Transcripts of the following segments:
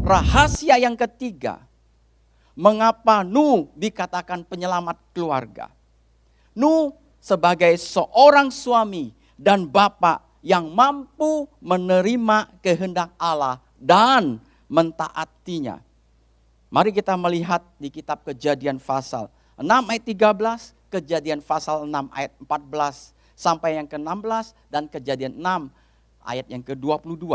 rahasia yang ketiga, mengapa Nuh dikatakan penyelamat keluarga. Nuh sebagai seorang suami dan bapak yang mampu menerima kehendak Allah dan mentaatinya. Mari kita melihat di kitab Kejadian pasal 6 ayat 13, Kejadian pasal 6 ayat 14 sampai yang ke-16 dan Kejadian 6 ayat yang ke-22.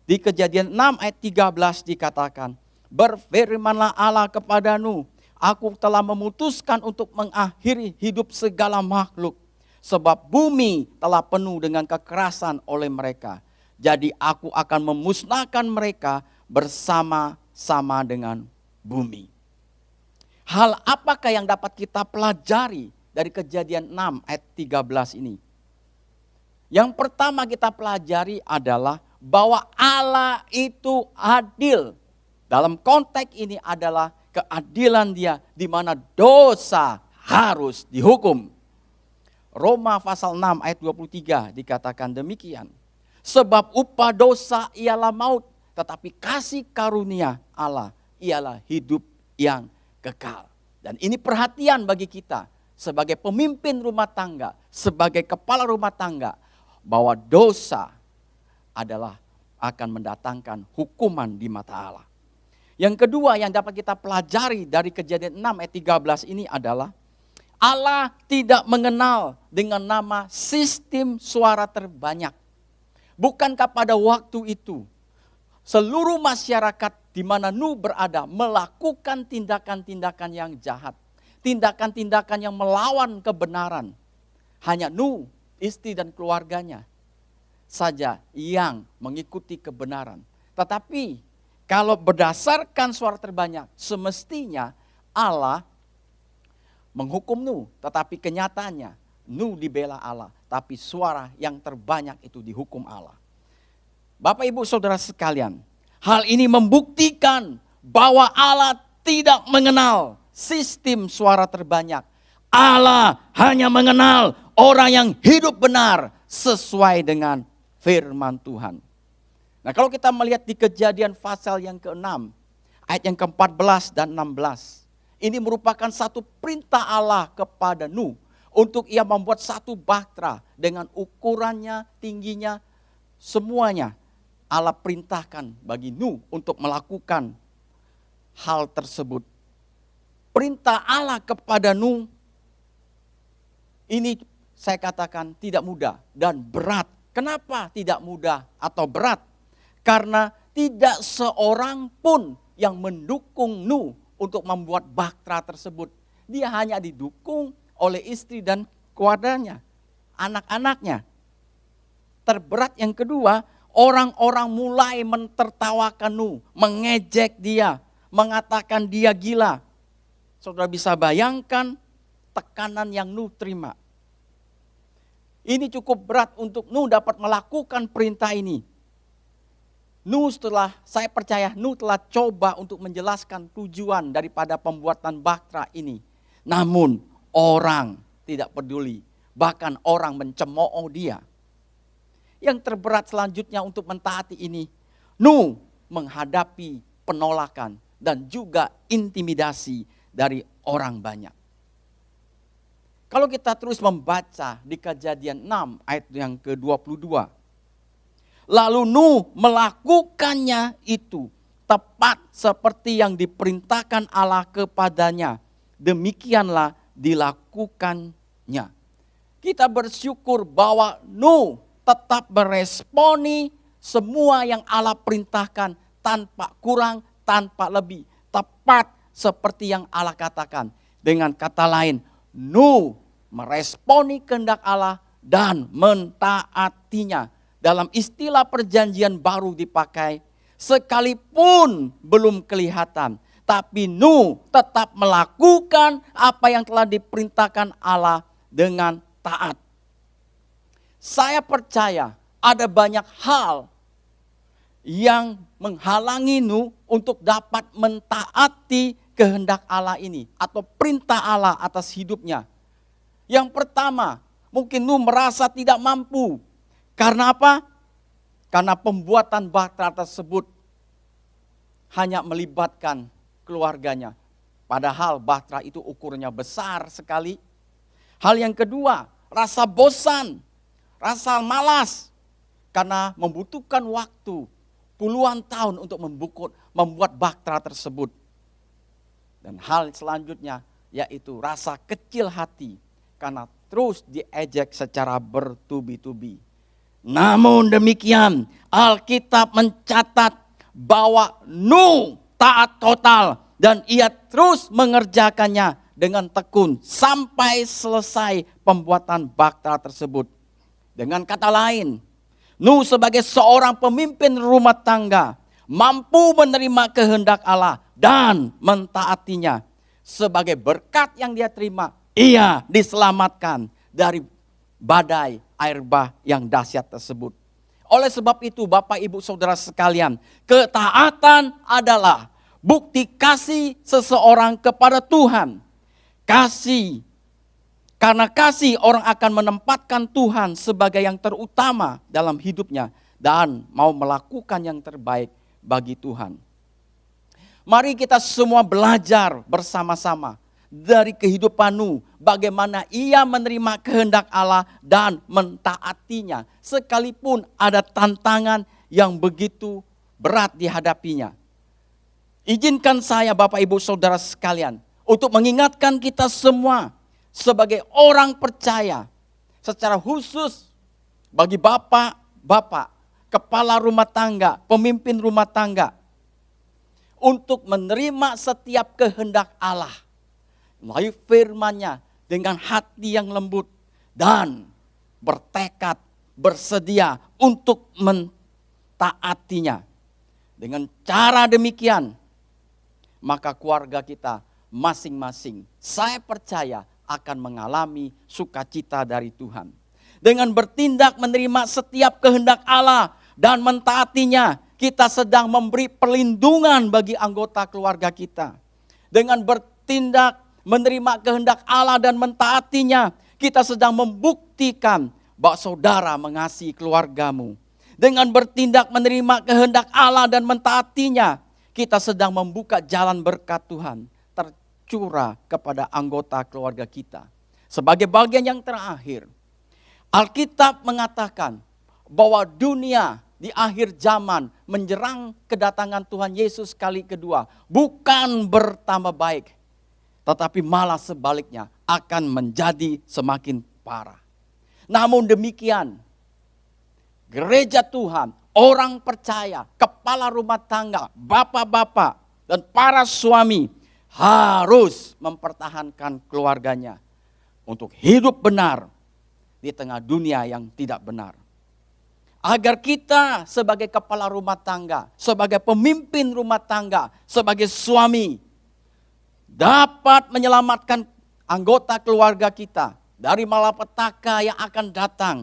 Di Kejadian 6 ayat 13 dikatakan, berfirmanlah Allah kepada Nuh, aku telah memutuskan untuk mengakhiri hidup segala makhluk, sebab bumi telah penuh dengan kekerasan oleh mereka. Jadi aku akan memusnahkan mereka bersama-sama dengan bumi. Hal apakah yang dapat kita pelajari dari Kejadian 6 ayat 13 ini? Yang pertama kita pelajari adalah bahwa Allah itu adil. Dalam konteks ini adalah keadilan Dia di mana dosa harus dihukum. Roma pasal 6 ayat 23 dikatakan demikian. Sebab upah dosa ialah maut, tetapi kasih karunia Allah ialah hidup yang kekal. Dan ini perhatian bagi kita sebagai pemimpin rumah tangga, sebagai kepala rumah tangga, bahwa dosa adalah akan mendatangkan hukuman di mata Allah. Yang kedua yang dapat kita pelajari dari Kejadian 6 ayat 13 ini adalah Allah tidak mengenal dengan nama sistem suara terbanyak. Bukankah pada waktu itu seluruh masyarakat di mana Nuh berada melakukan tindakan-tindakan yang jahat, tindakan-tindakan yang melawan kebenaran. Hanya Nuh, istri dan keluarganya saja yang mengikuti kebenaran. Tetapi kalau berdasarkan suara terbanyak, semestinya Allah menghukum Nuh. Tetapi kenyataannya Nuh dibela Allah, tapi suara yang terbanyak itu dihukum Allah. Bapak ibu saudara sekalian, hal ini membuktikan bahwa Allah tidak mengenal sistem suara terbanyak. Allah hanya mengenal orang yang hidup benar sesuai dengan firman Tuhan. Nah kalau kita melihat di Kejadian pasal yang ke-6, ayat yang ke-14 dan 16. Ini merupakan satu perintah Allah kepada Nuh untuk ia membuat satu bahtera dengan ukurannya, tingginya, semuanya. Allah perintahkan bagi Nuh untuk melakukan hal tersebut. Perintah Allah kepada Nuh ini saya katakan tidak mudah dan berat. Kenapa tidak mudah atau berat? Karena tidak seorang pun yang mendukung Nuh untuk membuat bahtera tersebut. Dia hanya didukung oleh istri dan keluarganya, anak-anaknya. Terberat yang kedua, orang-orang mulai mentertawakan Nuh, mengejek dia, mengatakan dia gila. Saudara bisa bayangkan tekanan yang Nuh terima. Ini cukup berat untuk Nuh dapat melakukan perintah ini. Saya percaya Nuh telah coba untuk menjelaskan tujuan daripada pembuatan bahtera ini. Namun orang tidak peduli, bahkan orang mencemooh dia. Yang terberat selanjutnya untuk mentaati ini, Nuh menghadapi penolakan dan juga intimidasi dari orang banyak. Kalau kita terus membaca di Kejadian 6 ayat yang ke-22. Lalu Nuh melakukannya itu tepat seperti yang diperintahkan Allah kepadanya. Demikianlah dilakukannya. Kita bersyukur bahwa Nuh tetap meresponi semua yang Allah perintahkan tanpa kurang, tanpa lebih. Tepat seperti yang Allah katakan. Dengan kata lain, Nuh meresponi kehendak Allah dan mentaatinya. Dalam istilah perjanjian baru dipakai, sekalipun belum kelihatan, tapi Nuh tetap melakukan apa yang telah diperintahkan Allah dengan taat. Saya percaya ada banyak hal yang menghalangi Nuh untuk dapat mentaati kehendak Allah ini atau perintah Allah atas hidupnya. Yang pertama, mungkin Nuh merasa tidak mampu. Karena apa? Karena pembuatan bahtera tersebut hanya melibatkan keluarganya. Padahal bahtera itu ukurnya besar sekali. Hal yang kedua, rasa bosan, rasa malas. Karena membutuhkan waktu puluhan tahun untuk membuat bahtera tersebut. Dan hal selanjutnya yaitu rasa kecil hati. Karena terus diejek secara bertubi-tubi. Namun demikian, Alkitab mencatat bahwa Nuh taat total dan ia terus mengerjakannya dengan tekun sampai selesai pembuatan bahtera tersebut. Dengan kata lain, Nuh sebagai seorang pemimpin rumah tangga mampu menerima kehendak Allah dan mentaatinya. Sebagai berkat yang dia terima, ia diselamatkan dari badai air bah yang dahsyat tersebut. Oleh sebab itu Bapak Ibu Saudara sekalian, ketaatan adalah bukti kasih seseorang kepada Tuhan. Karena kasih orang akan menempatkan Tuhan sebagai yang terutama dalam hidupnya dan mau melakukan yang terbaik bagi Tuhan. Mari kita semua belajar bersama-sama dari kehidupan Nuh, bagaimana ia menerima kehendak Allah dan mentaatinya, sekalipun ada tantangan yang begitu berat dihadapinya. Izinkan saya Bapak Ibu Saudara sekalian, untuk mengingatkan kita semua sebagai orang percaya, secara khusus bagi bapak, kepala rumah tangga, pemimpin rumah tangga, untuk menerima setiap kehendak Allah melalui firman-Nya dengan hati yang lembut dan bertekad, bersedia untuk mentaatinya. Dengan cara demikian, maka keluarga kita masing-masing, saya percaya, akan mengalami sukacita dari Tuhan. Dengan bertindak menerima setiap kehendak Allah dan mentaatinya, kita sedang memberi perlindungan bagi anggota keluarga kita. Dengan bertindak menerima kehendak Allah dan mentaatinya, kita sedang membuktikan bahwa saudara mengasihi keluargamu. Dengan bertindak menerima kehendak Allah dan mentaatinya, kita sedang membuka jalan berkat Tuhan tercurah kepada anggota keluarga kita. Sebagai bagian yang terakhir, Alkitab mengatakan bahwa dunia di akhir zaman menjelang kedatangan Tuhan Yesus kali kedua bukan bertambah baik, tetapi malah sebaliknya akan menjadi semakin parah. Namun demikian, gereja Tuhan, orang percaya, kepala rumah tangga, bapak-bapak dan para suami harus mempertahankan keluarganya untuk hidup benar di tengah dunia yang tidak benar. Agar kita sebagai kepala rumah tangga, sebagai pemimpin rumah tangga, sebagai suami, dapat menyelamatkan anggota keluarga kita dari malapetaka yang akan datang.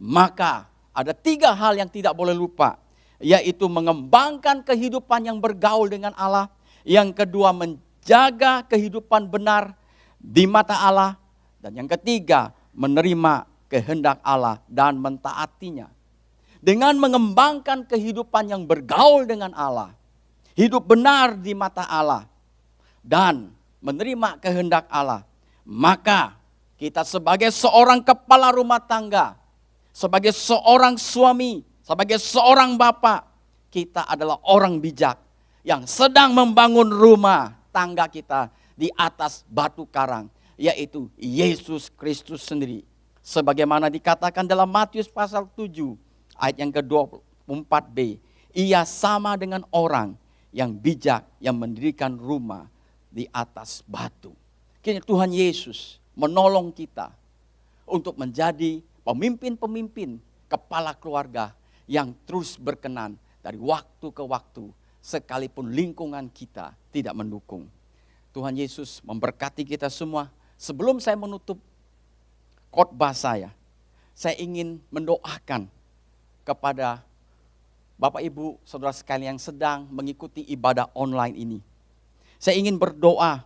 Maka ada 3 hal yang tidak boleh lupa, yaitu mengembangkan kehidupan yang bergaul dengan Allah. Yang kedua, menjaga kehidupan benar di mata Allah. Dan yang ketiga, menerima kehendak Allah dan mentaatinya. Dengan mengembangkan kehidupan yang bergaul dengan Allah, hidup benar di mata Allah, dan menerima kehendak Allah, maka kita sebagai seorang kepala rumah tangga, sebagai seorang suami, sebagai seorang bapak, kita adalah orang bijak yang sedang membangun rumah tangga kita di atas batu karang, yaitu Yesus Kristus sendiri. Sebagaimana dikatakan dalam Matius pasal 7 ayat yang ke-24b, ia sama dengan orang yang bijak yang mendirikan rumah di atas batu. Kini Tuhan Yesus menolong kita untuk menjadi pemimpin-pemimpin kepala keluarga yang terus berkenan dari waktu ke waktu, sekalipun lingkungan kita tidak mendukung. Tuhan Yesus memberkati kita semua. Sebelum saya menutup khotbah saya ingin mendoakan kepada Bapak Ibu Saudara sekalian yang sedang mengikuti ibadah online ini. Saya ingin berdoa,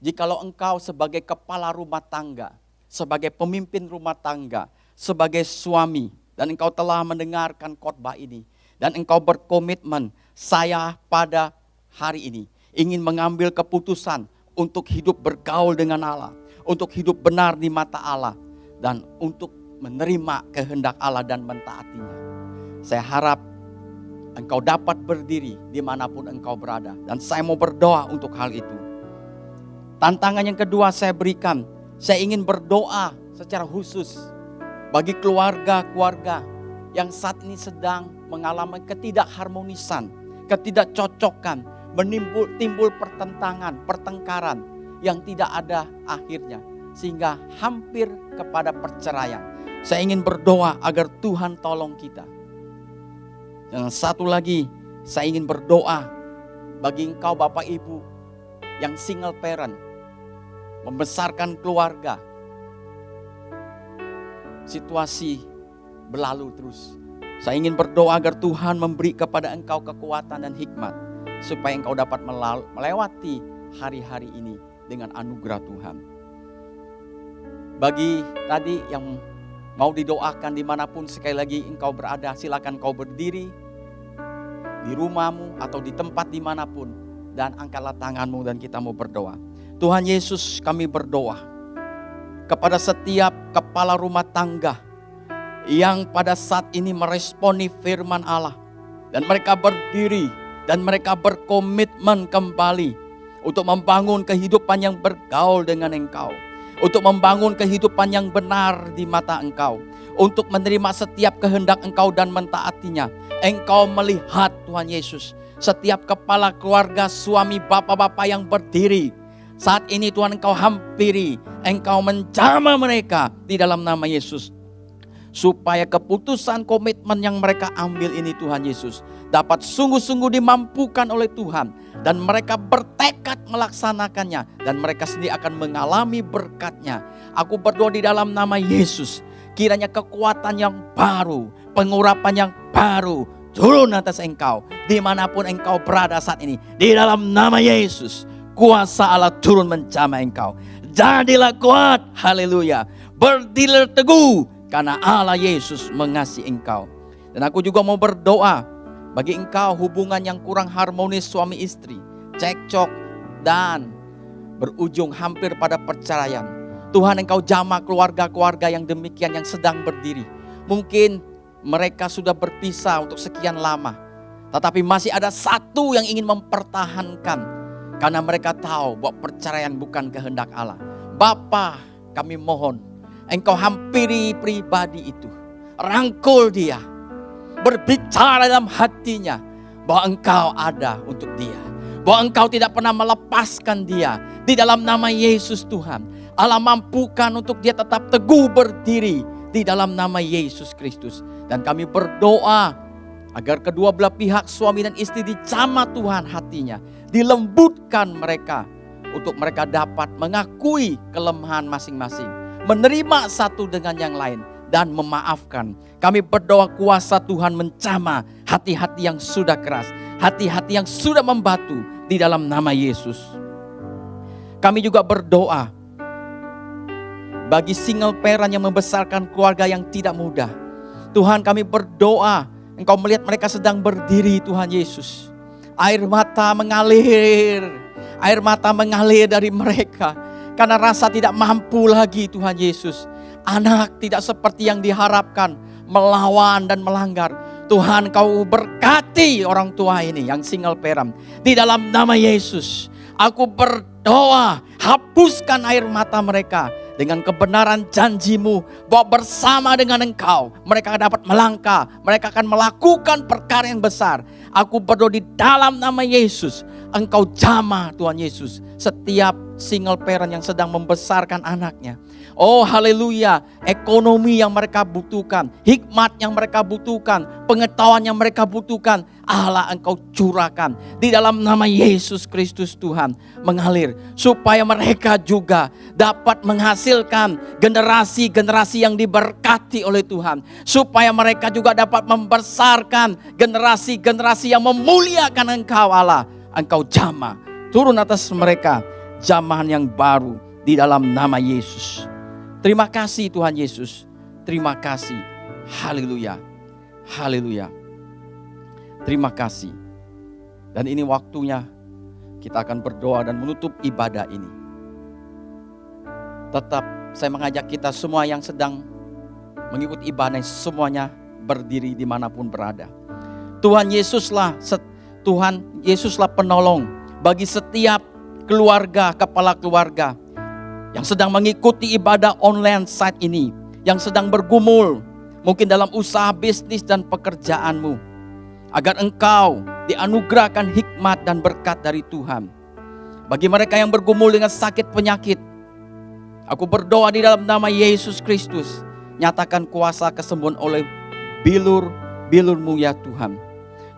jikalau engkau sebagai kepala rumah tangga, sebagai pemimpin rumah tangga, sebagai suami, dan engkau telah mendengarkan khotbah ini, dan engkau berkomitmen, saya pada hari ini ingin mengambil keputusan untuk hidup bergaul dengan Allah, untuk hidup benar di mata Allah, dan untuk menerima kehendak Allah dan mentaatinya. Saya harap engkau dapat berdiri dimanapun engkau berada. Dan saya mau berdoa untuk hal itu. Tantangan yang kedua saya berikan, saya ingin berdoa secara khusus bagi keluarga-keluarga yang saat ini sedang mengalami ketidakharmonisan, ketidakcocokan, timbul pertentangan, pertengkaran yang tidak ada akhirnya, sehingga hampir kepada perceraian. Saya ingin berdoa agar Tuhan tolong kita. Yang satu lagi, saya ingin berdoa bagi engkau Bapak Ibu yang single parent, membesarkan keluarga. Situasi berlalu terus. Saya ingin berdoa agar Tuhan memberi kepada engkau kekuatan dan hikmat, supaya engkau dapat melewati hari-hari ini dengan anugerah Tuhan. Bagi tadi yang mau didoakan dimanapun sekali lagi engkau berada, silakan engkau berdiri di rumahmu atau di tempat dimanapun, dan angkatlah tanganmu dan kita mau berdoa. Tuhan Yesus, kami berdoa kepada setiap kepala rumah tangga yang pada saat ini meresponi firman Allah, dan mereka berdiri dan mereka berkomitmen kembali untuk membangun kehidupan yang bergaul dengan Engkau, untuk membangun kehidupan yang benar di mata Engkau, untuk menerima setiap kehendak Engkau dan mentaatinya. Engkau melihat Tuhan Yesus setiap kepala keluarga, suami, bapak-bapak yang berdiri saat ini. Tuhan, Engkau hampiri, Engkau menjamah mereka di dalam nama Yesus, supaya keputusan komitmen yang mereka ambil ini Tuhan Yesus dapat sungguh-sungguh dimampukan oleh Tuhan, dan mereka bertekad melaksanakannya, dan mereka sendiri akan mengalami berkat-Nya. Aku berdoa di dalam nama Yesus, kiranya kekuatan yang baru, pengurapan yang baru turun atas engkau dimanapun engkau berada saat ini. Di dalam nama Yesus, kuasa Allah turun menjamah engkau. Jadilah kuat, haleluya. Berdirilah teguh, karena Allah Yesus mengasihi engkau. Dan aku juga mau berdoa bagi engkau hubungan yang kurang harmonis suami istri, cekcok dan berujung hampir pada perceraian. Tuhan, Engkau jamah keluarga-keluarga yang demikian yang sedang berdiri. Mungkin mereka sudah berpisah untuk sekian lama, tetapi masih ada satu yang ingin mempertahankan, karena mereka tahu bahwa perceraian bukan kehendak Allah. Bapa, kami mohon Engkau hampiri pribadi itu, rangkul dia, berbicara dalam hatinya bahwa Engkau ada untuk dia, bahwa Engkau tidak pernah melepaskan dia. Di dalam nama Yesus Tuhan, Allah mampukan untuk dia tetap teguh berdiri di dalam nama Yesus Kristus. Dan kami berdoa agar kedua belah pihak suami dan istri dijamah Tuhan hatinya, dilembutkan mereka untuk mereka dapat mengakui kelemahan masing-masing, menerima satu dengan yang lain, dan memaafkan. Kami berdoa kuasa Tuhan menjamah hati-hati yang sudah keras, hati-hati yang sudah membatu di dalam nama Yesus. Kami juga berdoa bagi single parent yang membesarkan keluarga yang tidak mudah. Tuhan, kami berdoa Engkau melihat mereka sedang berdiri Tuhan Yesus. Air mata mengalir dari mereka karena rasa tidak mampu lagi Tuhan Yesus. Anak tidak seperti yang diharapkan, melawan dan melanggar. Tuhan, Kau berkati orang tua ini yang single parent. Di dalam nama Yesus, aku berdoa, hapuskan air mata mereka dengan kebenaran janji-Mu bahwa bersama dengan Engkau mereka dapat melangkah, mereka akan melakukan perkara yang besar. Aku berdoa di dalam nama Yesus, Engkau jamah Tuhan Yesus setiap single parent yang sedang membesarkan anaknya. Oh haleluya, ekonomi yang mereka butuhkan, hikmat yang mereka butuhkan, pengetahuan yang mereka butuhkan, Allah Engkau curahkan di dalam nama Yesus Kristus Tuhan, mengalir supaya mereka juga dapat menghasilkan generasi-generasi yang diberkati oleh Tuhan, supaya mereka juga dapat membesarkan generasi-generasi yang memuliakan Engkau Allah. Engkau jamah, turun atas mereka jamahan yang baru di dalam nama Yesus. Terima kasih Tuhan Yesus, terima kasih, haleluya, haleluya. Terima kasih. Dan ini waktunya Kita akan berdoa dan menutup ibadah ini. Tetap saya mengajak kita semua yang sedang mengikuti ibadah, semuanya berdiri dimanapun berada. Tuhan Yesuslah penolong bagi setiap keluarga, kepala keluarga yang sedang mengikuti ibadah online saat ini, yang sedang bergumul mungkin dalam usaha bisnis dan pekerjaanmu, agar engkau dianugerahkan hikmat dan berkat dari Tuhan. Bagi mereka yang bergumul dengan sakit penyakit, aku berdoa di dalam nama Yesus Kristus, nyatakan kuasa kesembuhan oleh bilur-bilur-Mu ya Tuhan.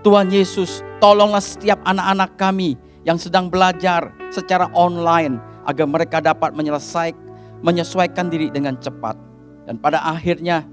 Tuhan Yesus, tolonglah setiap anak-anak kami yang sedang belajar secara online, agar mereka dapat menyesuaikan diri dengan cepat. Dan pada akhirnya,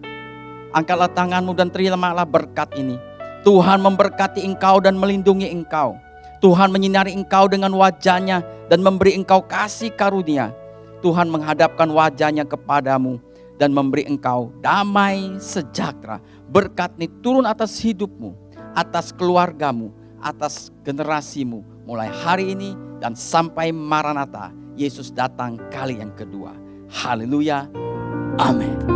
angkatlah tangan-Mu dan terimalah berkat ini. Tuhan memberkati engkau dan melindungi engkau. Tuhan menyinari engkau dengan wajah-Nya dan memberi engkau kasih karunia. Tuhan menghadapkan wajah-Nya kepadamu dan memberi engkau damai sejahtera. Berkat ini turun atas hidupmu, atas keluargamu, atas generasimu, mulai hari ini dan sampai Maranatha, Yesus datang kali yang kedua. Haleluya, amin.